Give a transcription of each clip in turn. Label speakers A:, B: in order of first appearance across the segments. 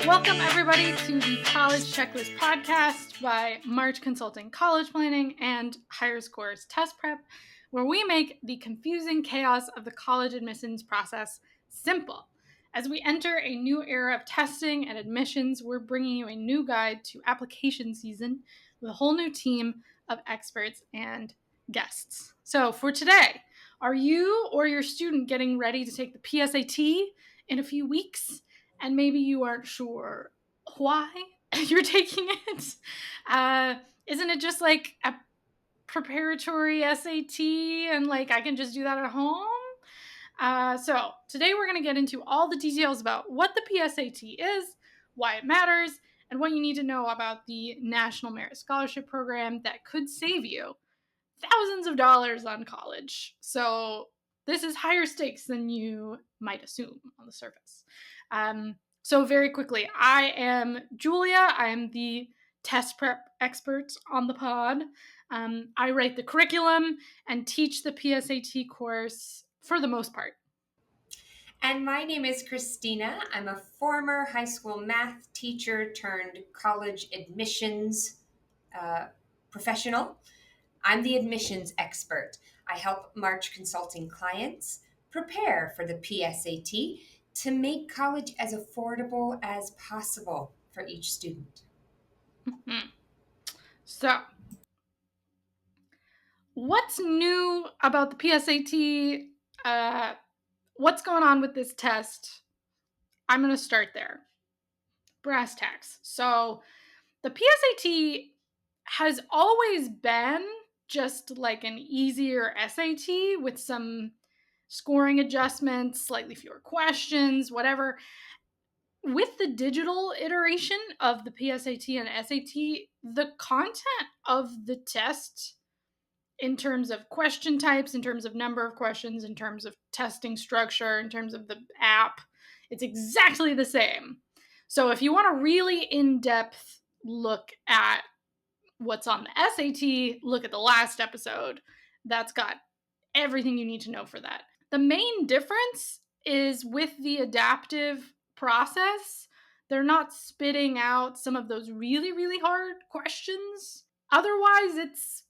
A: Welcome, everybody, to the College Checklist podcast by March Consulting College Planning and Higher Scores Test Prep, where we make the confusing chaos of the college admissions process simple. As we enter a new era of testing and admissions, we're bringing you a new guide to application season with a whole new team of experts and guests. So for today, are you or your student getting ready to take the PSAT in a few weeks? And maybe you aren't sure why you're taking it. Isn't it just like a preparatory SAT and like I can just do that at home? So today we're going to get into all the details about what the PSAT is, why it matters, and what you need to know about the National Merit Scholarship Program that could save you thousands of dollars on college. So this is higher stakes than you might assume on the surface. So very quickly, I am Julia. I am the test prep expert on the pod. I write the curriculum and teach the PSAT course for the most part.
B: And my name is Christina. I'm a former high school math teacher turned college admissions professional. I'm the admissions expert. I help March Consulting clients prepare for the PSAT to make college as affordable as possible for each student.
A: Mm-hmm. So, what's new about the PSAT? What's going on with this test? I'm going to start there. Brass tacks. So, the PSAT has always been just like an easier SAT with some scoring adjustments, slightly fewer questions, whatever. With the digital iteration of the PSAT and SAT, the content of the test in terms of question types, in terms of number of questions, in terms of testing structure, in terms of the app, it's exactly the same. So if you want a really in-depth look at what's on the SAT, look at the last episode. That's got everything you need to know for that. The main difference is with the adaptive process, they're not spitting out some of those really, really hard questions. Otherwise, it's,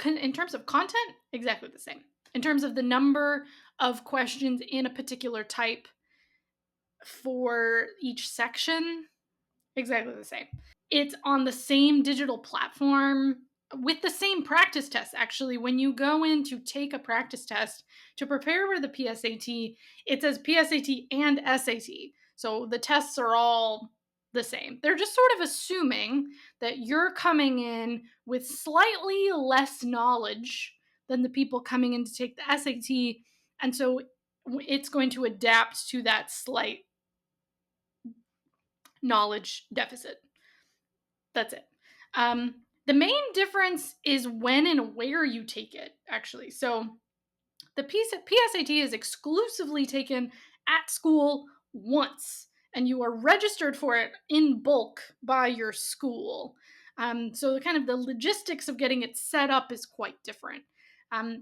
A: in terms of content, exactly the same. In terms of the number of questions in a particular type for each section, exactly the same. It's on the same digital platform with the same practice test. Actually, when you go in to take a practice test to prepare for the PSAT, it says PSAT and SAT. So the tests are all the same. They're just sort of assuming that you're coming in with slightly less knowledge than the people coming in to take the SAT. And so it's going to adapt to that slight knowledge deficit. That's it. The main difference is when and where you take it, actually. So the PSAT is exclusively taken at school once, and you are registered for it in bulk by your school. So the kind of the logistics of getting it set up is quite different.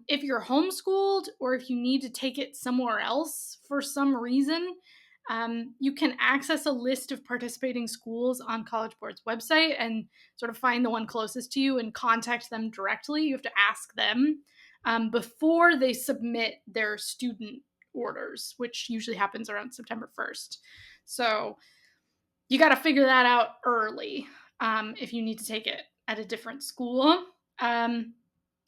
A: If you're homeschooled or if you need to take it somewhere else for some reason, you can access a list of participating schools on College Board's website and sort of find the one closest to you and contact them directly. You have to ask them before they submit their student orders, which usually happens around September 1st. So you got to figure that out early if you need to take it at a different school. Then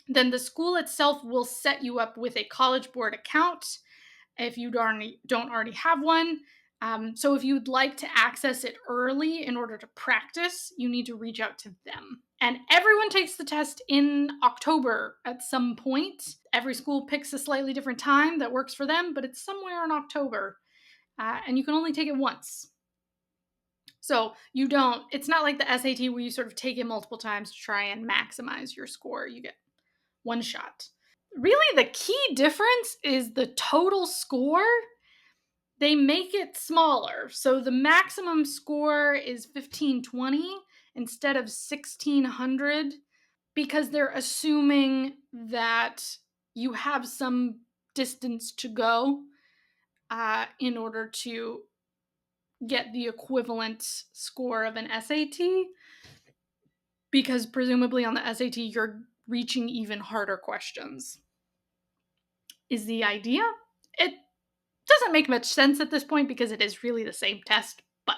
A: the school itself will set you up with a College Board account if you don't already have one. So if you'd like to access it early in order to practice, you need to reach out to them. And everyone takes the test in October at some point. Every school picks a slightly different time that works for them, but it's somewhere in October. And you can only take it once. So it's not like the SAT where you sort of take it multiple times to try and maximize your score. You get one shot. Really, the key difference is the total score. They make it smaller. So the maximum score is 1520 instead of 1600 because they're assuming that you have some distance to go in order to get the equivalent score of an SAT, because presumably on the SAT you're reaching even harder questions, is the idea. It doesn't make much sense at this point because it is really the same test, but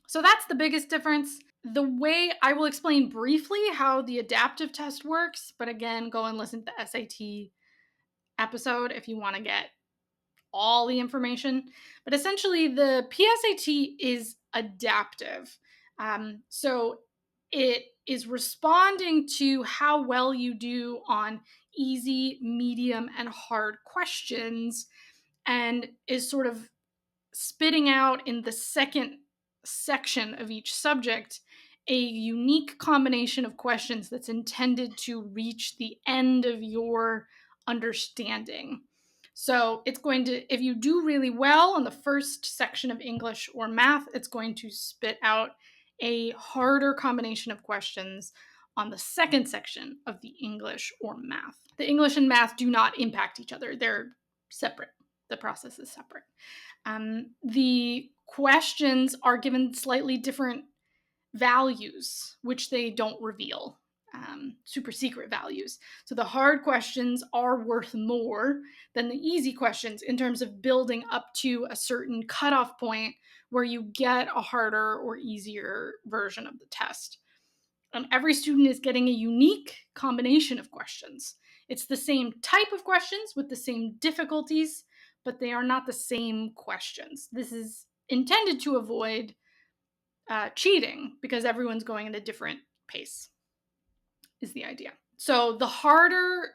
A: so that's the biggest difference. The way I will explain briefly how the adaptive test works, but again, go and listen to the SAT episode if you want to get all the information. But essentially, the PSAT is adaptive. So it is responding to how well you do on easy, medium, and hard questions, and is sort of spitting out in the second section of each subject a unique combination of questions that's intended to reach the end of your understanding. So it's going to, if you do really well on the first section of English or math, it's going to spit out a harder combination of questions on the second section of the English or math. The English and math do not impact each other, they're separate. The process is separate. The questions are given slightly different values, which they don't reveal, super secret values. So the hard questions are worth more than the easy questions in terms of building up to a certain cutoff point where you get a harder or easier version of the test. Every student is getting a unique combination of questions. It's the same type of questions with the same difficulties, but they are not the same questions. This is intended to avoid cheating because everyone's going at a different pace, is the idea. So the harder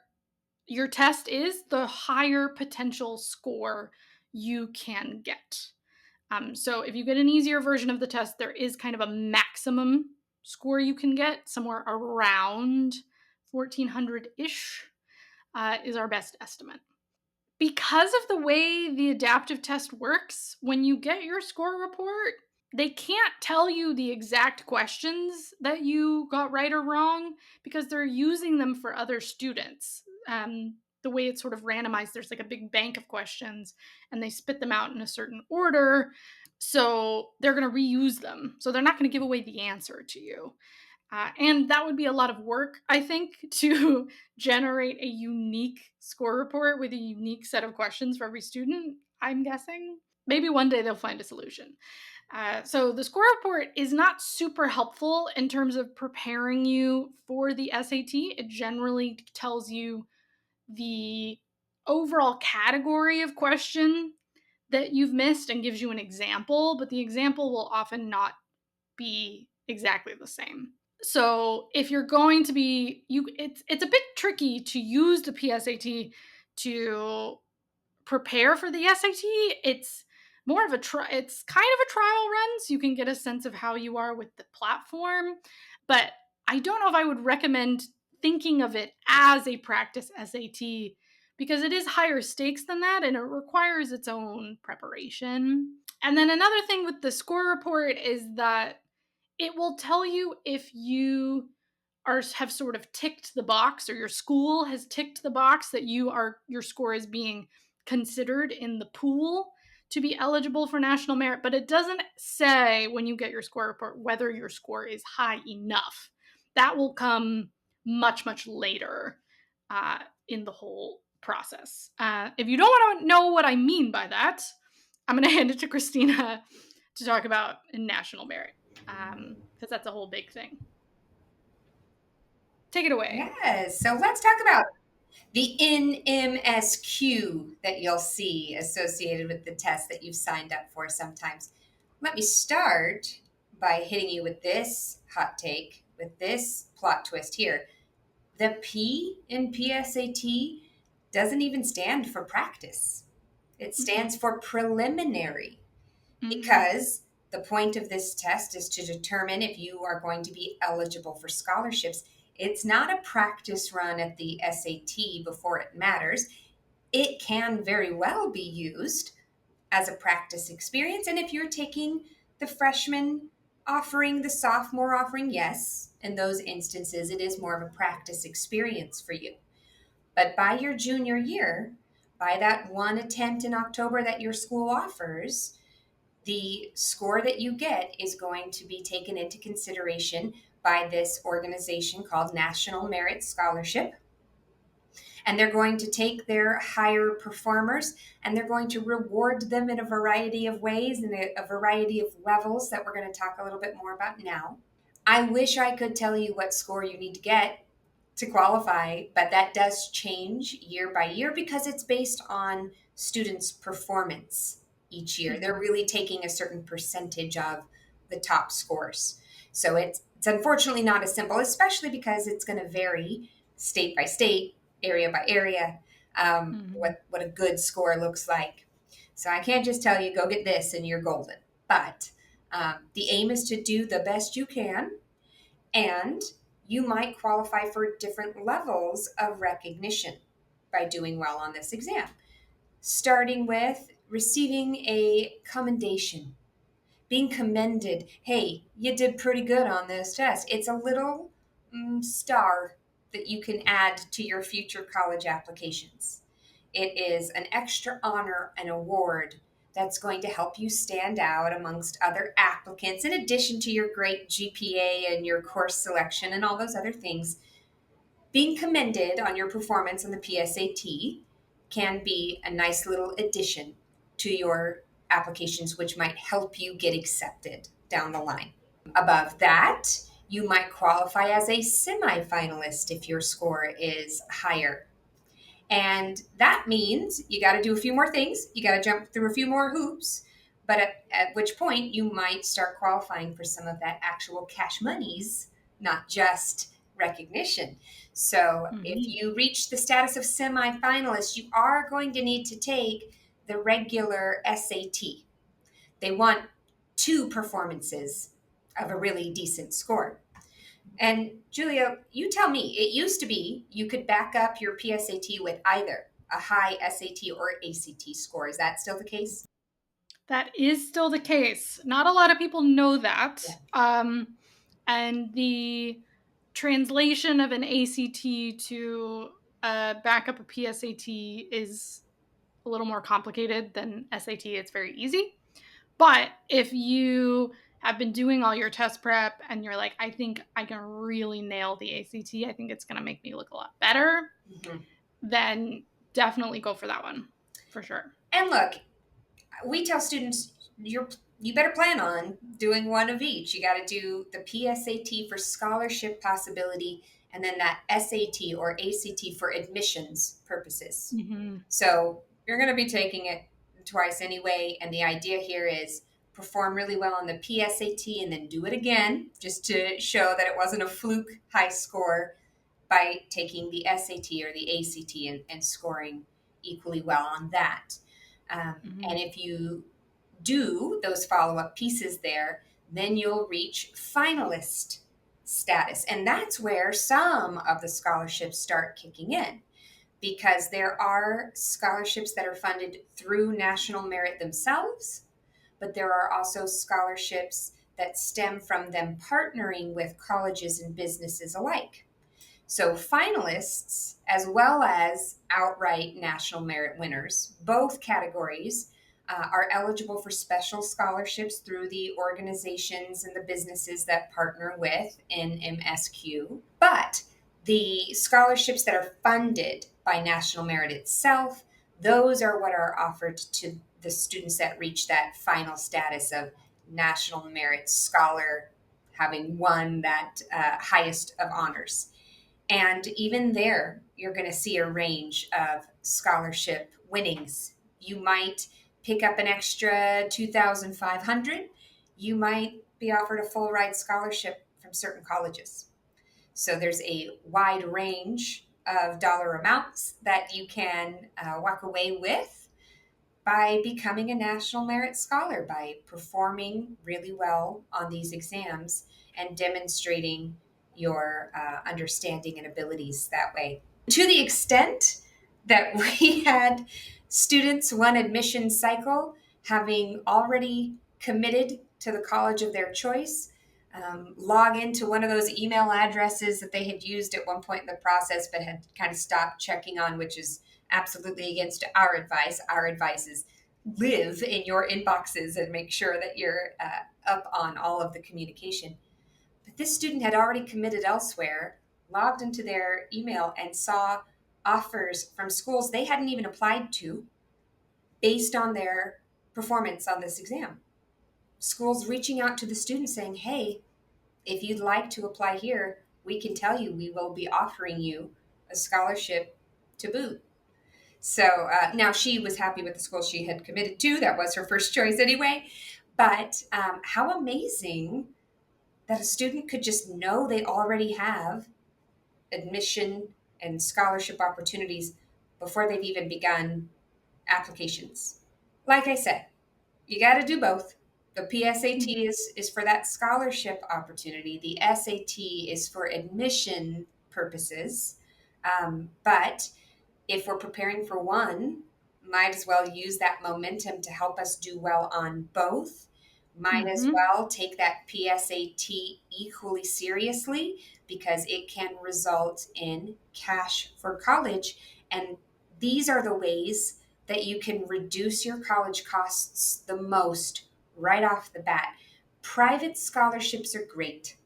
A: your test is, the higher potential score you can get. So if you get an easier version of the test, there is kind of a maximum score you can get, somewhere around 1400-ish is our best estimate. Because of the way the adaptive test works, when you get your score report, they can't tell you the exact questions that you got right or wrong because they're using them for other students. The way it's sort of randomized, there's like a big bank of questions and they spit them out in a certain order. So they're going to reuse them. So they're not going to give away the answer to you. And that would be a lot of work, I think, to generate a unique score report with a unique set of questions for every student, I'm guessing. Maybe one day they'll find a solution. So the score report is not super helpful in terms of preparing you for the SAT. It generally tells you the overall category of question that you've missed and gives you an example, but the example will often not be exactly the same. So if you're going to be it's a bit tricky to use the PSAT to prepare for the SAT. It's more of it's kind of a trial run, so you can get a sense of how you are with the platform, but I don't know if I would recommend thinking of it as a practice SAT because it is higher stakes than that and it requires its own preparation. And then another thing with the score report is that it will tell you if you have sort of ticked the box or your school has ticked the box that your score is being considered in the pool to be eligible for national merit, but it doesn't say when you get your score report whether your score is high enough. That will come much, much later in the whole process. If you don't want to know what I mean by that, I'm going to hand it to Christina to talk about national merit because that's a whole big thing. Take it away.
B: Yes. So let's talk about the NMSQ that you'll see associated with the test that you've signed up for sometimes. Let me start by hitting you with this hot take, with this plot twist here. The P in PSAT doesn't even stand for practice. It stands for preliminary because the point of this test is to determine if you are going to be eligible for scholarships. It's not a practice run at the SAT before it matters. It can very well be used as a practice experience. And if you're taking the freshman offering, the sophomore offering, yes, in those instances, it is more of a practice experience for you. But by your junior year, by that one attempt in October that your school offers, the score that you get is going to be taken into consideration by this organization called National Merit Scholarship. And they're going to take their higher performers and they're going to reward them in a variety of ways and a variety of levels that we're going to talk a little bit more about now. I wish I could tell you what score you need to get to qualify, but that does change year by year because it's based on students' performance each year. They're
A: Mhm.
B: really taking a certain percentage of the top scores. So it's unfortunately not as simple, especially because it's going to vary state by state, area by area,
A: Mhm.
B: what a good score looks like. So I can't just tell you go get this and you're golden. But the aim is to do the best you can, and you might qualify for different levels of recognition by doing well on this exam, starting with receiving a commendation, being commended. Hey, you did pretty good on this test. It's a little star that you can add to your future college applications. It is an extra honor and award that's going to help you stand out amongst other applicants, in addition to your great GPA and your course selection and all those other things. Being commended on your performance on the PSAT can be a nice little addition to your applications, which might help you get accepted down the line. Above that, you might qualify as a semifinalist if your score is higher. And that means you got to do a few more things. You got to jump through a few more hoops. But at which point you might start qualifying for some of that actual cash monies, not just recognition. So if
A: Mhm.
B: you reach the status of semifinalist, you are going to need to take the regular SAT. They want two performances of a really decent score. And Julia, you tell me, it used to be you could back up your PSAT with either a high SAT or ACT score. Is that still the case?
A: That is still the case. Not a lot of people know that.
B: Yeah.
A: And the translation of an ACT to back up a PSAT is a little more complicated than SAT. It's very easy. But if you have been doing all your test prep and you're like, I think I can really nail the ACT, I think it's going to make me look a lot better,
B: Mhm.
A: then definitely go for that one for sure.
B: And look, we tell students you better plan on doing one of each. You got to do the PSAT for scholarship possibility and then that SAT or ACT for admissions purposes.
A: Hmm.
B: So you're going to be taking it twice anyway. And the idea here is perform really well on the PSAT and then do it again just to show that it wasn't a fluke high score by taking the SAT or the ACT and scoring equally well on that.
A: Hmm.
B: And if you do those follow up pieces there, then you'll reach finalist status. And that's where some of the scholarships start kicking in because there are scholarships that are funded through National Merit themselves, but there are also scholarships that stem from them partnering with colleges and businesses alike. So, finalists, as well as outright national merit winners, both categories are eligible for special scholarships through the organizations and the businesses that partner with NMSQ. But the scholarships that are funded by National Merit itself, those are what are offered to the students that reach that final status of National Merit Scholar, having won that highest of honors. And even there, you're going to see a range of scholarship winnings. You might pick up an extra 2,500. You might be offered a full ride scholarship from certain colleges. So there's a wide range of dollar amounts that you can walk away with by becoming a National Merit Scholar, by performing really well on these exams and demonstrating your understanding and abilities that way. To the extent that we had students one admission cycle having already committed to the college of their choice, log into one of those email addresses that they had used at one point in the process but had kind of stopped checking on, which is absolutely against our advice. Our advice is live in your inboxes and make sure that you're up on all of the communication. But this student had already committed elsewhere, logged into their email, and saw offers from schools they hadn't even applied to based on their performance on this exam. Schools reaching out to the student saying, hey, if you'd like to apply here, we can tell you we will be offering you a scholarship to boot. So now she was happy with the school she had committed to. That was her first choice anyway. But how amazing that a student could just know they already have admission and scholarship opportunities before they've even begun applications. Like I said, you got to do both. The PSAT is for that scholarship opportunity. The SAT is for admission purposes. But if we're preparing for one, might as well use that momentum to help us do well on both. Might as
A: Mm-hmm.
B: well take that PSAT equally seriously because it can result in cash for college. And these are the ways that you can reduce your college costs the most right off the bat. Private scholarships are great.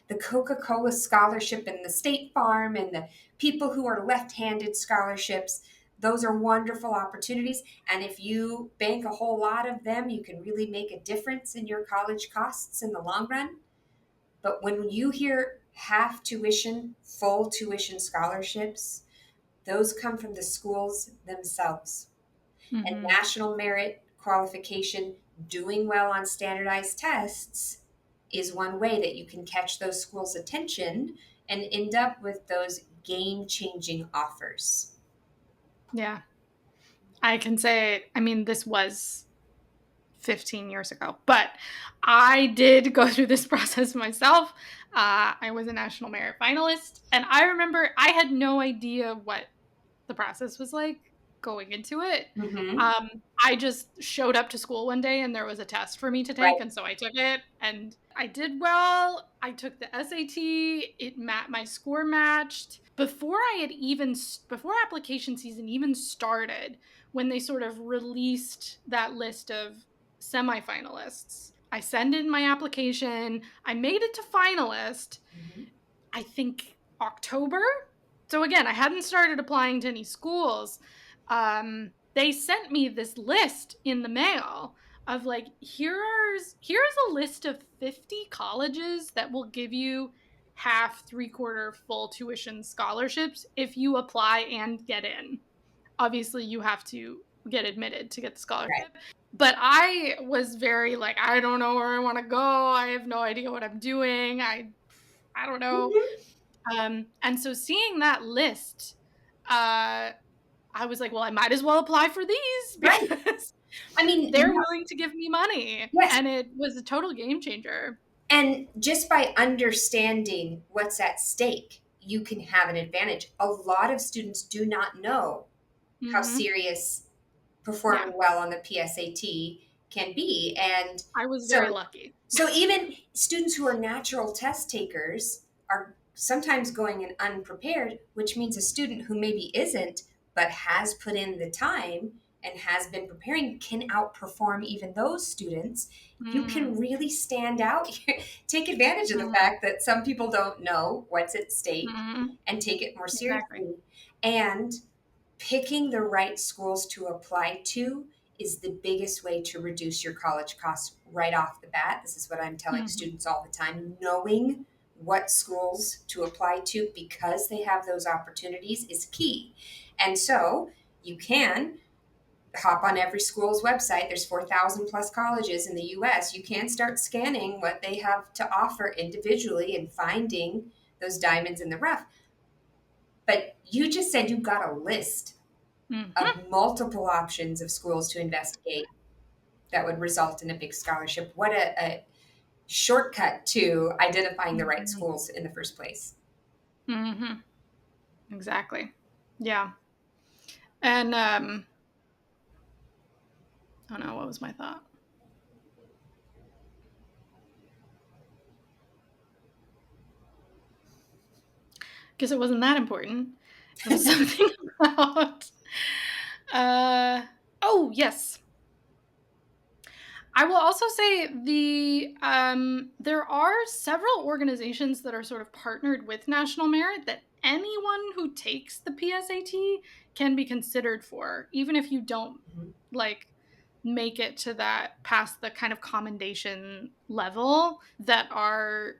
B: The Coca-Cola scholarship and the State Farm and the people who are left-handed scholarships, those are wonderful opportunities. And if you bank a whole lot of them, you can really make a difference in your college costs in the long run. But when you hear half tuition, full tuition scholarships, those come from the schools themselves. And
A: Mm-hmm.
B: national merit qualification, doing well on standardized tests, is one way that you can catch those schools' attention and end up with those game changing offers.
A: Yeah. I can say, I mean, this was 15 years ago, but I did go through this process myself. I was a national merit finalist, and I remember I had no idea what the process was like going into it.
B: Mm-hmm.
A: Um, I just showed up to school one day and there was a test for me to take,
B: Right.
A: and so I took it and I did well. I took the SAT. My score matched before I had even before application season even started. When they sort of released that list of semifinalists, I sent in my application. I made it to finalist.
B: Mm-hmm.
A: I think October. So again, I hadn't started applying to any schools. They sent me this list in the mail of like, here's a list of 50 colleges that will give you half, three-quarter, full tuition scholarships if you apply and get in. Obviously, you have to get admitted to get the
B: Right.
A: scholarship. But I was very like, I don't know where I want to go. I have no idea what I'm doing. I don't know.
B: Mm-hmm.
A: And so seeing that list, uh, I was like, well, I might as well apply for these
B: Right.
A: because
B: I mean,
A: they're willing to give me money.
B: yes.
A: And it was a total game changer.
B: And just by understanding what's at stake, you can have an advantage. A lot of students do not know how
A: Hmm.
B: serious
A: Yeah,
B: performing well on the PSAT can be. And
A: I was very
B: so
A: lucky.
B: so even students who are natural test takers are sometimes going in unprepared, which means a student who maybe isn't but has put in the time and has been preparing can outperform even those students. You
A: Mm-hmm.
B: can really stand out. Take advantage of the
A: Mm-hmm.
B: fact that some people don't know what's at stake
A: Mm-hmm.
B: and take it more
A: Exactly.
B: seriously. And picking the right schools to apply to is the biggest way to reduce your college costs right off the bat. This is what I'm telling
A: Mm-hmm.
B: students all the time. Knowing what schools to apply to because they have those opportunities is key. And so you can hop on every school's website. There's 4,000 plus colleges in the US. You can start scanning what they have to offer individually and finding those diamonds in the rough. But you just said you got a list
A: Mm-hmm.
B: of multiple options of schools to investigate that would result in a big scholarship. What a shortcut to identifying the right
A: Mm-hmm.
B: schools in the first place.
A: Mm-hmm. Exactly. Yeah. And oh no, what was my thought? Because it wasn't that important. It was something about. Uh, oh, yes. I will also say there are several organizations that are sort of partnered with National Merit that anyone who takes the PSAT can be considered for, even if you don't
B: Mhm.
A: like make it to that past the kind of commendation level, that are,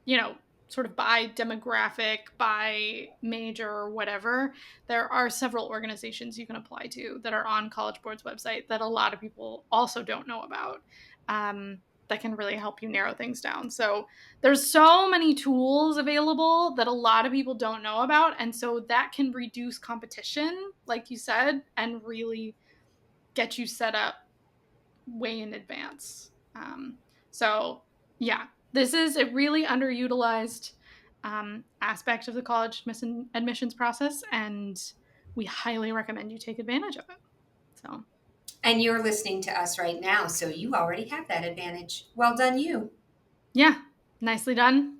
A: you know, sort of by demographic, by major or whatever. There are several organizations you can apply to that are on College Board's website that a lot of people also don't know about, that can really help you narrow things down. So there's so many tools available that a lot of people don't know about. And so that can reduce competition, like you said, and really get you set up way in advance. So yeah, this is a really underutilized aspect of the college admissions process, and we highly recommend you take advantage of it. So
B: And you're listening to us right now, so you already have that advantage. Well done, you.
A: yeah, nicely done.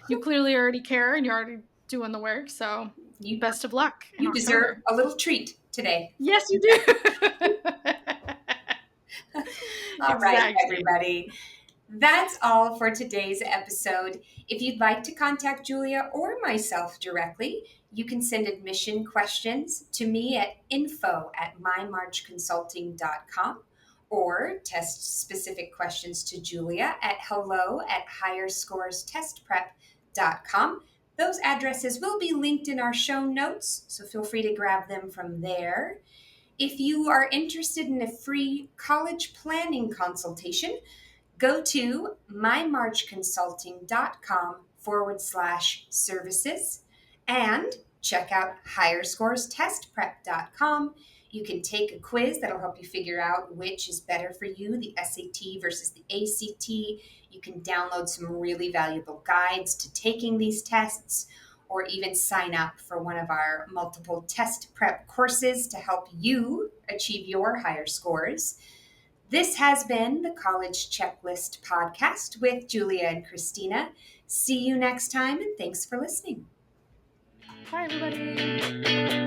A: You clearly already care, and you're already doing the work. So
B: You
A: best of luck in
B: you deserve
A: October.
B: a little treat today.
A: Yes, you do.
B: All right,
A: Exactly.
B: everybody. That's all for today's episode. If you'd like to contact Julia or myself directly, you can send admission questions to me at info@mymarchconsulting.com or test specific questions to Julia at hello@higherscorestestprep.com. Those addresses will be linked in our show notes, so feel free to grab them from there. If you are interested in a free college planning consultation, go to mymarchconsulting.com/services and check out higherscorestestprep.com. You can take a quiz that'll help you figure out which is better for you, the SAT versus the ACT. You can download some really valuable guides to taking these tests, or even sign up for one of our multiple test prep courses to help you achieve your higher scores. This has been the College Checklist Podcast with Julia and Christina. See you next time, and thanks for listening.
A: Bye, everybody.